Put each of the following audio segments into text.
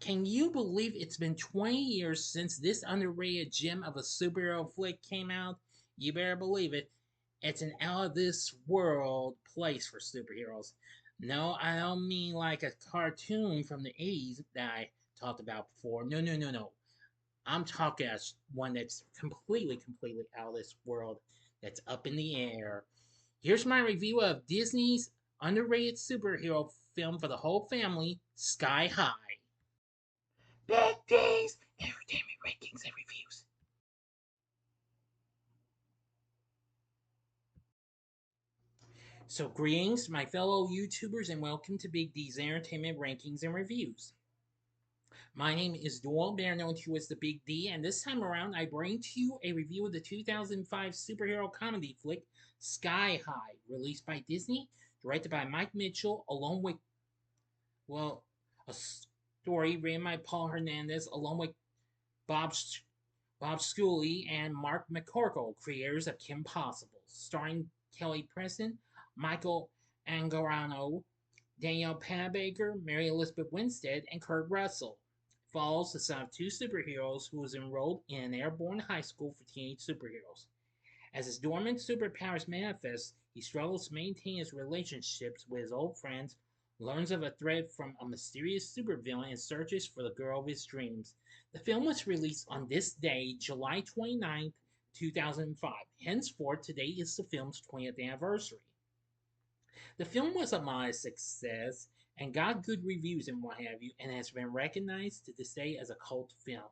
Can you believe it's been 20 years since this underrated gem of a superhero flick came out? You better believe it. It's an out of this world place for superheroes. No, I don't mean like a cartoon from the 80s that I talked about before. No, no, no, no. I'm talking as one that's completely out of this world, that's up in the air. Here's my review of Disney's underrated superhero film for the whole family, Sky High. Big D's Entertainment Rankings and Reviews. So, greetings, my fellow YouTubers, and welcome to Big D's Entertainment Rankings and Reviews. My name is Doyle, better known to you as the Big D, and this time around I bring to you a review of the 2005 superhero comedy flick Sky High, released by Disney, directed by Mike Mitchell, along with, well, a story written by Paul Hernandez, along with Bob Bob Scully and Mark McCorkle, creators of Kim Possible, starring Kelly Preston, Michael Angarano, Danielle Panabaker, Mary Elizabeth Winstead, and Kurt Russell. It follows the son of two superheroes who is enrolled in an airborne high school for teenage superheroes. As his dormant superpowers manifest, he struggles to maintain his relationships with his old friends, learns of a threat from a mysterious supervillain, and searches for the girl of his dreams. The film was released on this day, July 29th, 2005. Henceforth, today is the film's 20th anniversary. The film was a modest success and got good reviews and what have you, and has been recognized to this day as a cult film.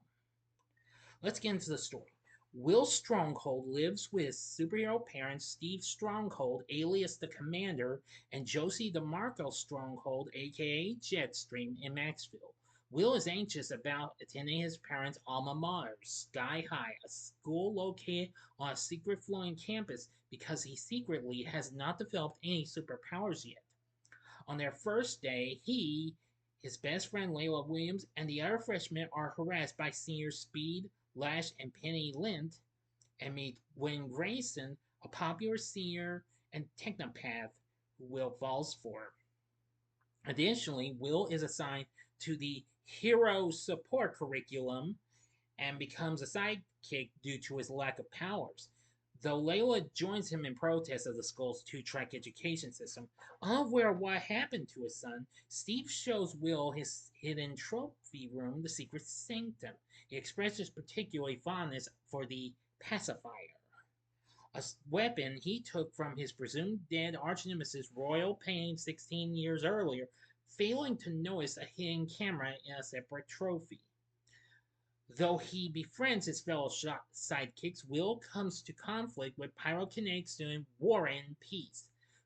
Let's get into the story. Will Stronghold lives with his superhero parents Steve Stronghold, alias the Commander, and Josie DeMarco Stronghold, aka Jetstream, in Maxville. Will is anxious about attending his parents' alma mater, Sky High, a school located on a secret flowing campus, because he secretly has not developed any superpowers yet. On their first day, he, his best friend Layla Williams, and the other freshmen are harassed by seniors Speed, Lash, and Penny Lint, and meet Gwen Grayson, a popular senior and technopath who Will falls for. Additionally, Will is assigned to the Hero Support Curriculum and becomes a sidekick due to his lack of powers. Though Layla joins him in protest of the school's two-track education system, unaware of what happened to his son, Steve shows Will his hidden trophy room, the secret sanctum. He expresses particularly fondness for the pacifier, a weapon he took from his presumed dead arch-nemesis Royal Pain 16 years earlier, failing to notice a hidden camera in a separate trophy. Though he befriends his fellow sidekicks, Will comes to conflict with pyrokinetic student Warren Peace,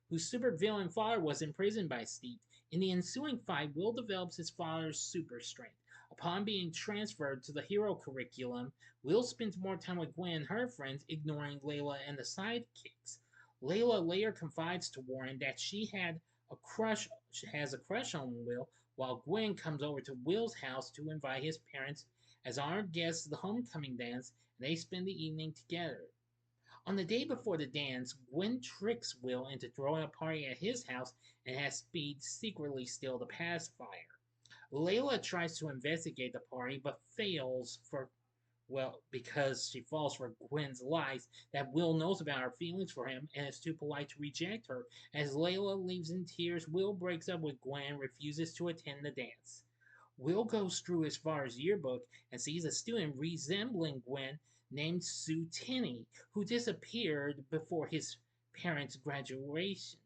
whose supervillain father was imprisoned by Steve. In the ensuing fight, Will develops his father's super strength. Upon being transferred to the hero curriculum, Will spends more time with Gwen and her friends, ignoring Layla and the sidekicks. Layla later confides to Warren that has a crush on Will, while Gwen comes over to Will's house to invite his parents as honored guests to the homecoming dance, and they spend the evening together. On the day before the dance, Gwen tricks Will into throwing a party at his house and has Speed secretly steal the pacifier. Layla tries to investigate the party but fails because she falls for Gwen's lies that Will knows about her feelings for him and is too polite to reject her. As Layla leaves in tears, Will breaks up with Gwen and refuses to attend the dance. Will goes through his father's yearbook and sees a student resembling Gwen named Sue Tenney, who disappeared before his parents' graduation.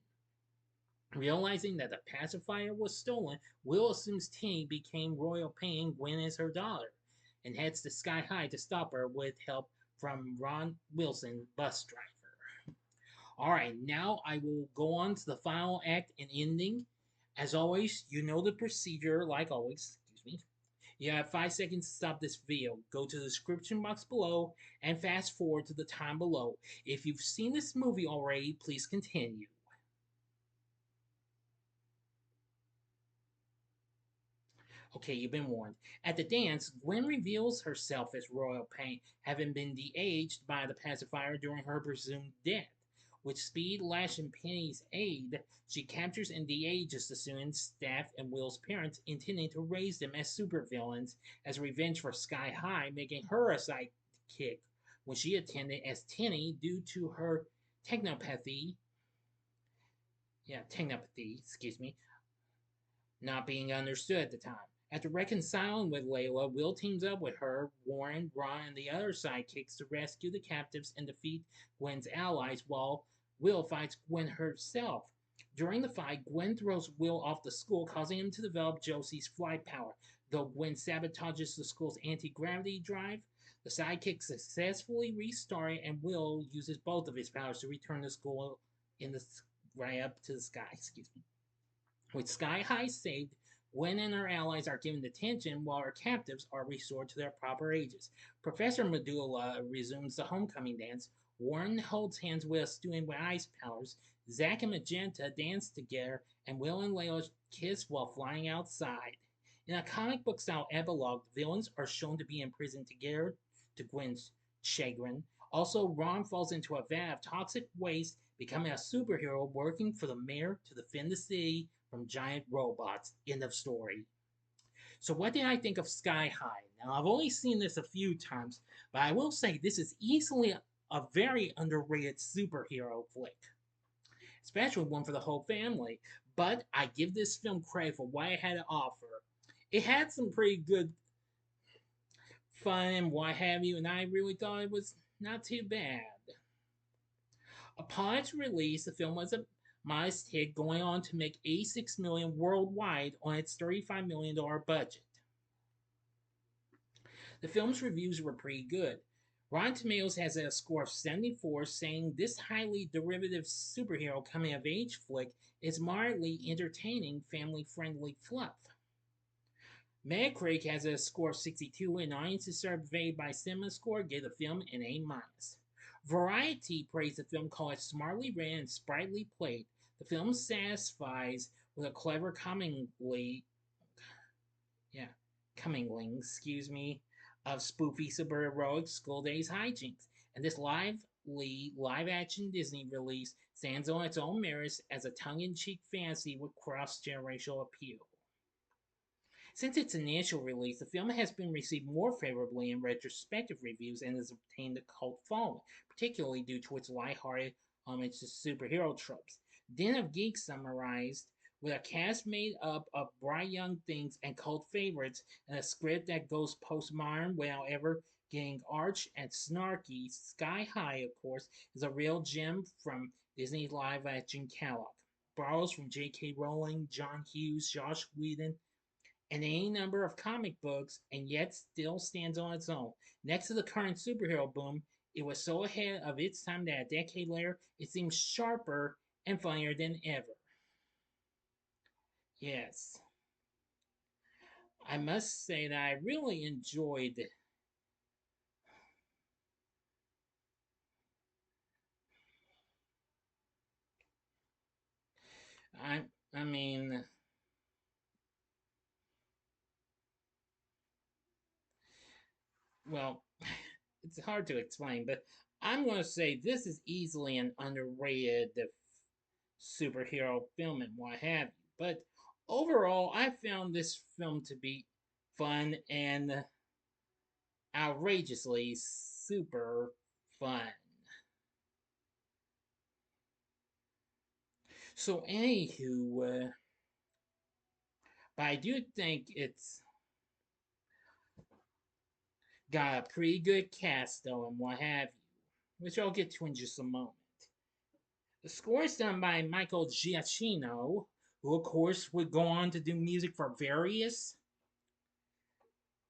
Realizing that the pacifier was stolen, Will assumes Tenney became Royal Pain, Gwen is her daughter, and heads to Sky High to stop her with help from Ron Wilson, bus driver. Alright, now I will go on to the final act and ending. As always, you know the procedure, like always. You have 5 seconds to stop this video. Go to the description box below and fast forward to the time below. If you've seen this movie already, please continue. Okay, you've been warned. At the dance, Gwen reveals herself as Royal Pain, having been de-aged by the pacifier during her presumed death. With Speed, Lash, and Penny's aid, she captures and de-ages the students, staff, and Will's parents, intending to raise them as supervillains as revenge for Sky High, making her a sidekick when she attended as Tenny due to her technopathy. Yeah, technopathy, excuse me, not being understood at the time. After reconciling with Layla, Will teams up with her, Warren, Ron, and the other sidekicks to rescue the captives and defeat Gwen's allies while Will fights Gwen herself. During the fight, Gwen throws Will off the school, causing him to develop Josie's flight power. Though Gwen sabotages the school's anti gravity drive, the sidekicks successfully restart it, and Will uses both of his powers to return the school in the right up to the sky. Excuse me. With Sky High saved, Gwen and her allies are given detention while her captives are restored to their proper ages. Professor Medulla resumes the homecoming dance. Warren holds hands with Stu with ice powers. Zack and Magenta dance together, and Will and Layla kiss while flying outside. In a comic book style epilogue, the villains are shown to be in prison together to Gwen's chagrin. Also, Ron falls into a vat of toxic waste, becoming a superhero working for the mayor to defend the city from giant robots. End of story. So, what did I think of Sky High? Now, I've only seen this a few times, but I will say this is easily a very underrated superhero flick, especially one for the whole family. But I give this film credit for what it had to offer. It had some pretty good fun and what have you, and I really thought it was not too bad. Upon its release, the film was a modest hit, going on to make $86 million worldwide on its $35 million budget. The film's reviews were pretty good. Rotten Tomatoes has a score of 74, saying this highly derivative superhero coming of age flick is moderately entertaining, family friendly fluff. Metacritic has a score of 62, and audiences surveyed by CinemaScore gave the film an A-. Variety praised the film, calling it smartly written and sprightly played. The film satisfies with a clever commingling, of spoofy superheroic school days hijinks. And this lively live-action Disney release stands on its own merits as a tongue-in-cheek fantasy with cross-generational appeal. Since its initial release, the film has been received more favorably in retrospective reviews and has obtained a cult following, particularly due to its lighthearted homage to superhero tropes. Den of Geeks summarized with a cast made up of bright young things and cult favorites, and a script that goes postmodern without ever getting arch and snarky. Sky High, of course, is a real gem from Disney's live action catalog. Borrows from J.K. Rowling, John Hughes, Josh Whedon, and any number of comic books, and yet still stands on its own. Next to the current superhero boom, it was so ahead of its time that a decade later, it seems sharper and funnier than ever. Yes, I must say that I really enjoyed. I mean, well, it's hard to explain, but I'm going to say this is easily an underrated superhero film and what have you. But overall, I found this film to be fun and outrageously super fun. So, anywho, but I do think it's got a pretty good cast, though, and what have you, which I'll get to in just a moment. The score is done by Michael Giacchino, who, of course, would go on to do music for various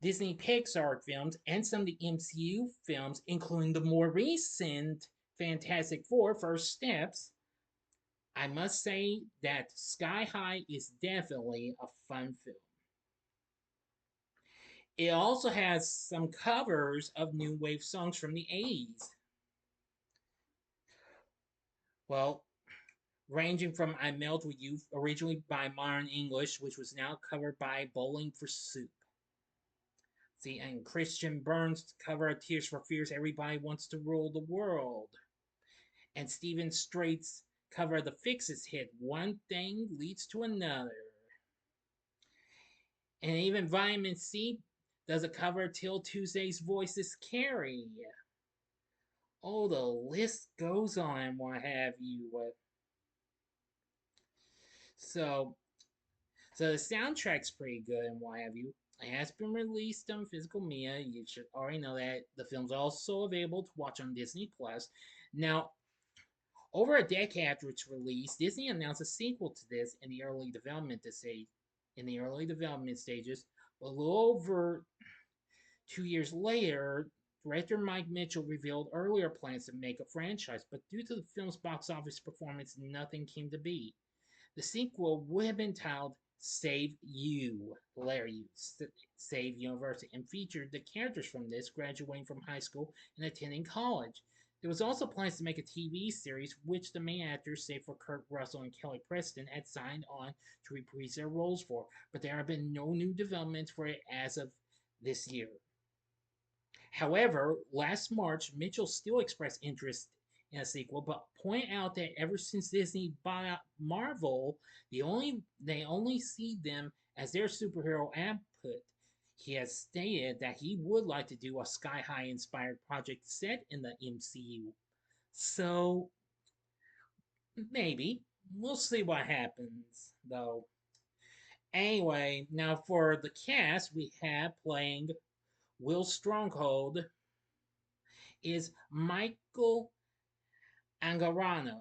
Disney Pixar films and some of the MCU films, including the more recent Fantastic Four First Steps. I must say that Sky High is definitely a fun film. It also has some covers of new wave songs from the 80s. Well, ranging from I Melt With You, originally by Modern English, which was now covered by Bowling for Soup. See, and Christian Burns' cover of Tears for Fears, Everybody Wants to Rule the World. And Stephen Strait's cover of the Fixes hit One Thing Leads to Another. And even Vitamin C does a cover of Till Tuesday's Voices Carry. Oh, the list goes on, what have you. So, so the soundtrack's pretty good and what have you. It has been released on physical media. You should already know that. The film's also available to watch on Disney Plus. Now, over a decade after its release, Disney announced a sequel to this in the early development stages. A little over 2 years later, director Mike Mitchell revealed earlier plans to make a franchise, but due to the film's box office performance, nothing came to be. The sequel would have been titled Save You, hilarious, Save University, and featured the characters from this graduating from high school and attending college. There was also plans to make a TV series, which the main actors, save for Kurt Russell and Kelly Preston, had signed on to reprise their roles for, but there have been no new developments for it as of this year. However, last March, Mitchell still expressed interest in a sequel, but pointed out that ever since Disney bought out Marvel, they only see them as their superhero output. He has stated that he would like to do a Sky High inspired project set in the MCU. So maybe we'll see what happens, though. Anyway, now for the cast, we have playing Will Stronghold is Michael Angarano,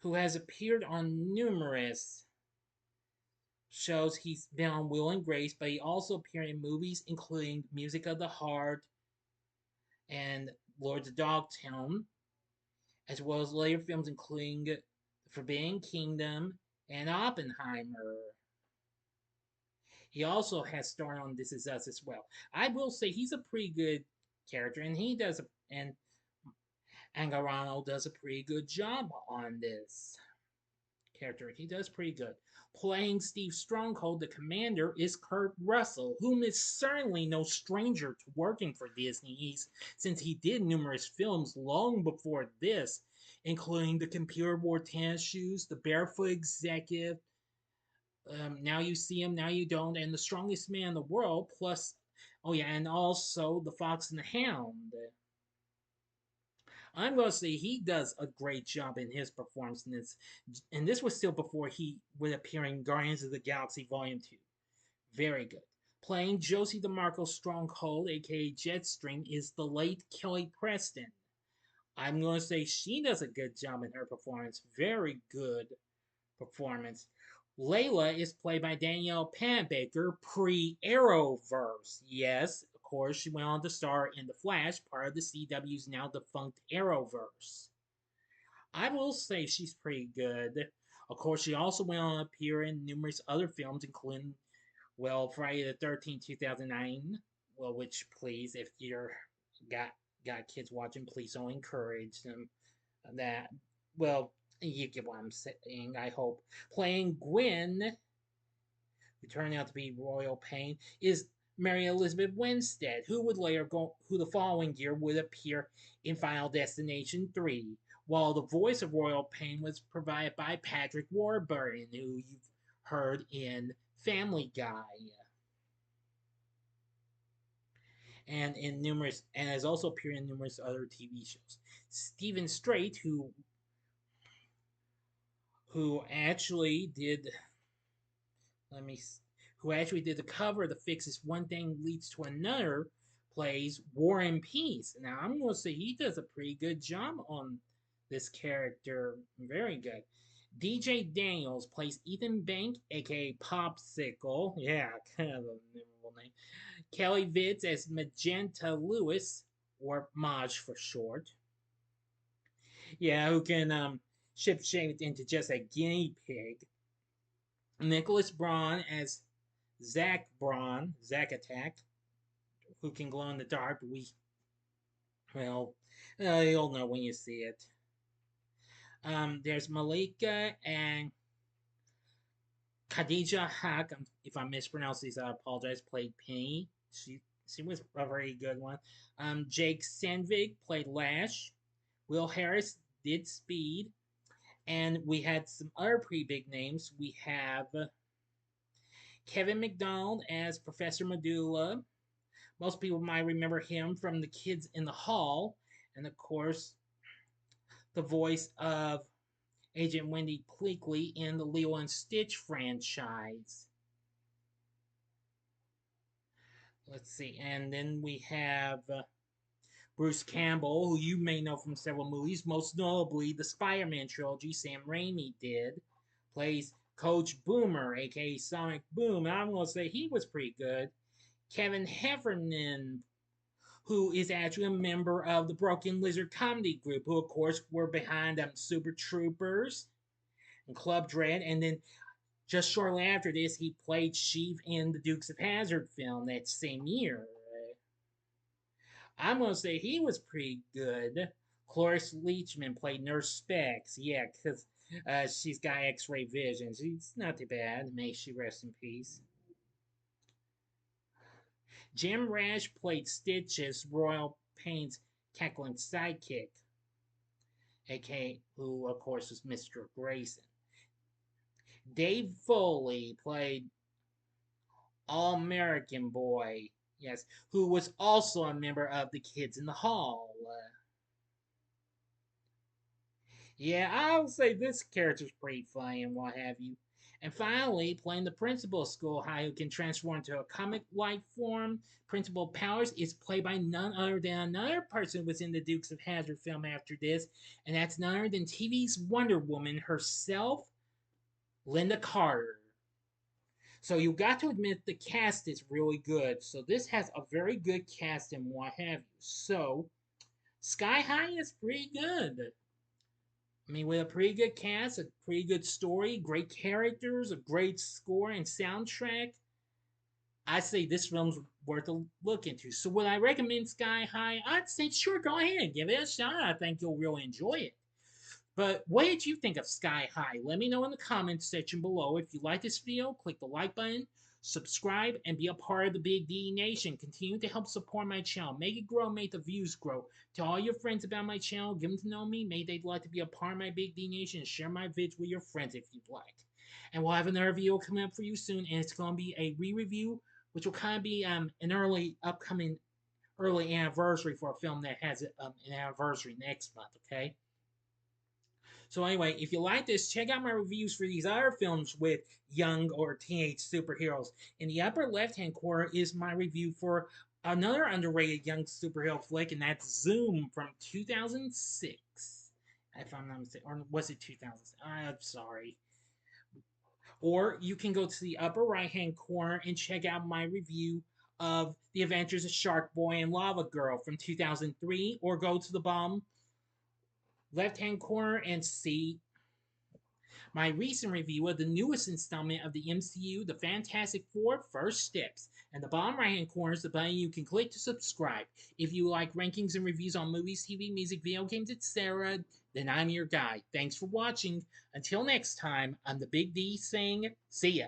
who has appeared on numerous shows. He's been on Will and Grace, but he also appeared in movies including Music of the Heart and Lords of Dogtown, as well as later films including The Forbidden Kingdom and Oppenheimer. He also has starred on This Is Us as well. I will say he's a pretty good character, and Angarano does a pretty good job on this character. He does pretty good. Playing Steve Stronghold, the commander, is Kurt Russell, whom is certainly no stranger to working for Disney, since he did numerous films long before this, including The Computer Wore Tennis Shoes, The Barefoot Executive, Now You See Him, Now You Don't, and The Strongest Man in the World, plus, oh yeah, and also The Fox and the Hound. I'm going to say he does a great job in his performance in this. And this was still before he would appear in Guardians of the Galaxy Volume 2. Very good. Playing Josie DeMarco Stronghold, aka Jetstream, is the late Kelly Preston. I'm going to say she does a good job in her performance. Very good performance. Layla is played by Danielle Panabaker pre Arrowverse. Yes, of course, she went on to star in The Flash, part of the CW's now defunct Arrowverse. I will say she's pretty good. Of course, she also went on to appear in numerous other films, including, well, Friday the 13th, 2009. Well, which, please, if you're got kids watching, please don't encourage them. That, well, you get what I'm saying, I hope. Playing Gwen, who turned out to be Royal Pain, is Mary Elizabeth Winstead, who the following year would appear in Final Destination 3, while the voice of Royal Pain was provided by Patrick Warburton, who you've heard in Family Guy. And has also appeared in numerous other TV shows. Stephen Strait, who actually did let me who actually did the cover of the Fixes One Thing Leads to Another, plays War and Peace. Now I'm going to say he does a pretty good job on this character. Very good. DJ Daniels plays Ethan Bank, aka Popsicle. Yeah, kind of a memorable name. Kelly Vitz as Magenta Lewis, or Maj for short. Yeah, who can ship shaped into just a guinea pig. Nicholas Braun as Zack Attack, who can glow in the dark, but well, you'll know when you see it. There's Malika and Khadija Haq. If I mispronounce these, I apologize. Played Penny. She was a very good one. Jake Sandvig played Lash. Will Harris did Speed. And we had some other pretty big names. We have Kevin McDonald as Professor Medulla. Most people might remember him from The Kids in the Hall. And of course, the voice of Agent Wendy Pleakley in the Lilo and Stitch franchise. Let's see. And then we have Bruce Campbell, who you may know from several movies, most notably the Spider-Man trilogy Sam Raimi did, plays Coach Boomer, aka Sonic Boom. And I'm going to say he was pretty good. Kevin Heffernan, who is actually a member of the Broken Lizard comedy group, who of course were behind Super Troopers and Club Dread. And then just shortly after this, he played Sheev in the Dukes of Hazzard film that same year. I'm gonna say he was pretty good. Cloris Leachman played Nurse Specs. Yeah, because she's got X-ray vision. She's not too bad. May she rest in peace. Jim Rash played Stitch as Royal Pain's cackling sidekick, aka who of course was Mr. Grayson. Dave Foley played All American Boy, yes, who was also a member of the Kids in the Hall. Yeah, I'll say this character's pretty funny and what have you. And finally, playing the Principal School High, who can transform into a comic-like form. Principal Powers is played by none other than another person who was in the Dukes of Hazzard film after this, and that's none other than TV's Wonder Woman herself, Linda Carter. So you got to admit the cast is really good. So this has a very good cast and what have you. So Sky High is pretty good. I mean, with a pretty good cast, a pretty good story, great characters, a great score and soundtrack, I say this film's worth a look into. So would I recommend Sky High? I'd say sure, go ahead, give it a shot. I think you'll really enjoy it. But what did you think of Sky High? Let me know in the comments section below. If you like this video, click the like button, subscribe, and be a part of the Big D Nation. Continue to help support my channel. Make it grow, make the views grow. Tell all your friends about my channel, give them to know me. Maybe they'd like to be a part of my Big D Nation. Share my vids with your friends if you'd like. And we'll have another video coming up for you soon, and it's going to be a re-review, which will kind of be an upcoming early anniversary for a film that has an anniversary next month, okay? So anyway, if you like this, check out my reviews for these other films with young or teenage superheroes. In the upper left-hand corner is my review for another underrated young superhero flick, and that's Zoom from 2006. If I'm not mistaken, or was it 2000? I'm sorry. Or you can go to the upper right-hand corner and check out my review of The Adventures of Shark Boy and Lava Girl from 2003, or go to the bottom left-hand corner and see my recent review of the newest installment of the MCU, The Fantastic Four First Steps. And the bottom right hand corner is the button you can click to subscribe. If you like rankings and reviews on movies, TV, music, video games, etc., then I'm your guy. Thanks for watching. Until next time, I'm the Big D saying, see ya.